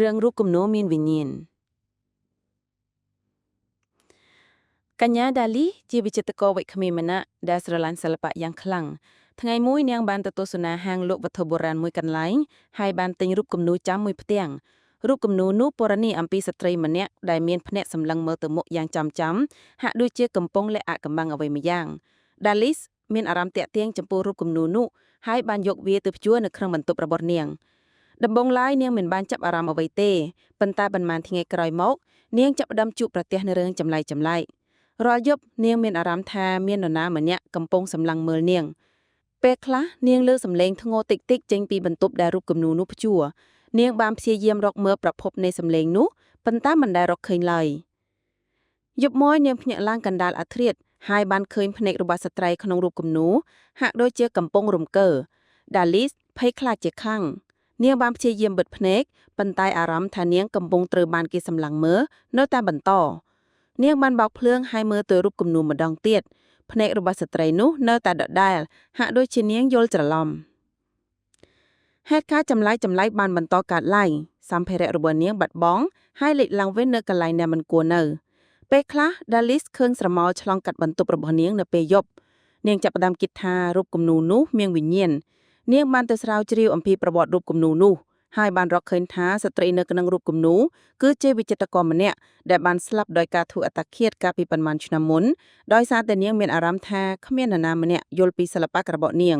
រឿងរូបគំនូរមានវិញ្ញាណកញ្ញាដាលីជាវិចិត្រករវ័យក្មេងម្នាក់ដែលស្រឡាញ់សិល្បៈយ៉ាងខ្លាំងថ្ងៃមួយនាងបានទៅទស្សនាហាងលក់វត្ថុបុរាណមួយកន្លែងហើយបានទិញរូបគំនូរចាំមួយផ្ទាំងរូបគំនូរនោះពណ៌នាអំពីស្ត្រីម្នាក់ដែលមានភ្នែកសម្លឹងមើលទៅមុខយ៉ាងចំហាក់ដូចជាកំពុងលាក់អាថ៌កំបាំងអ្វីម្យ៉ាងដាលីសមានអារម្មណ៍តាក់ទាញចំពោះរូបគំនូរនោះហើយបានយកវាទៅព្យួរនៅក្នុងបន្ទប់របស់នាងដំបូងឡើយនាងមិនបានចាប់អារម្មណ៍អ្វីទេប៉ុន្តែប៉ុន្មានថ្ងៃក្រោយមកនាងចាប់ផ្ដើមជួបប្រទះនូវរឿងចម្លែករាល់យប់នាងមានអារម្មណ៍ថាមាននរណាម្នាក់កំពុងសម្លឹងមើលនាងពេលខ្លះនាងលើសំឡេងធ្ងរតិចតិចចេញពីបន្ទប់ដែលរូបគំនូរនោះព្យួរនាងបានព្យាយាមរកមើលប្រភពនៃសំឡេងនោះប៉ុន្តែមិនដែលរកឃើញឡើយយប់មួយនាងភ្ញាក់ឡើងកណ្ដាលអាធ្រាត្រហើយបានឃើញភ្នែករបស់ស្ត្រីក្នុងរូបគំនូរហាក់ដូចជាកំពុងរំកើដាលីសភ័យខ្លាចជាខ្លាំងនាងបានព្យាយាមបិទភ្នែកប៉ុន្តែអារម្មណ៍ថានាងកំពុងត្រូវបានគេសម្លឹងមើលនៅតែបន្តនាងបានបោកភ្លើងហើយមើលទៅរូបគំនូរម្ដងទៀតភ្នែករបស់ស្ត្រីនោះនៅតែដដែលហាក់ដូចជានាងយល់ច្រឡំហេតុការណ៍ចម្លែកបានបន្តកើតឡើងសម្ភារៈរបស់នាងបាត់បង់ហើយលេចឡើងវិញនៅកន្លែងដែលមិនគួរនៅពេលខ្លះ Dalis ឃើញស្រមោលឆ្លងកាត់បន្ទប់របស់នាងនៅពេលយប់នាងចាប់ផ្ដើមគិតថារូបគំនូរនោះមានវិញ្ញាណនាងបានទៅស្រាវជ្រាវអំពីប្រវត្តិរូបគំនូរនោះហើយបានរកឃើញថាស្ត្រីនៅក្នុងរូបគំនូរគឺជាវិចិត្រករម្នាក់ដែលបានស្លាប់ដោយការធ្វើអត្តឃាតកាលពីប៉ុន្មានឆ្នាំមុនដោយសារតែនាងមានអារម្មណ៍ថាគ្មាននរណាម្នាក់យល់ពីសិល្បៈរបស់នាង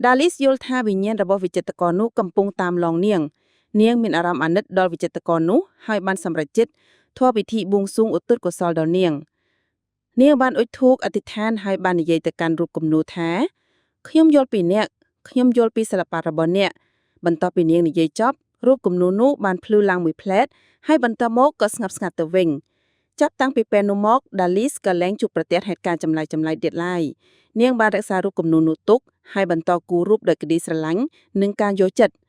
Dalis យល់ថាវិញ្ញាណរបស់វិចិត្រករនោះកំពុងតាមឡងនាងមានអារម្មណ៍អាណិតដល់វិចិត្រករនោះហើយបានសម្រេចចិត្តធ្វើពិធីបួងសួងឧទ្ទិសកុសលដល់នាងបានអុជធូបអធិដ្ឋានហើយបាននិយាយទៅកាន់រូបគំនូរថាខ្ញុំយល់ពីអ្នកខ្ញុំយល់ពីសិល្បៈរបស់អ្នកបន្ទាប់ពីនាងនិយាយចប់រូបគំនូរនោះបានភ្លឺឡើងមួយផ្លែតហើយបន្ទាប់មកក៏ស្ងប់ស្ងាត់ទៅវិញចាប់តាំងពីពេលនោះមក Dalis ក៏លែងជួបប្រទះហេតុការណ៍ចម្លែកទៀតឡើយនាងបានរក្សារូបគំនូរនោះទុកហើយបន្តគូររូបដោយក្តីស្រឡាញ់និងការយកចិត្ត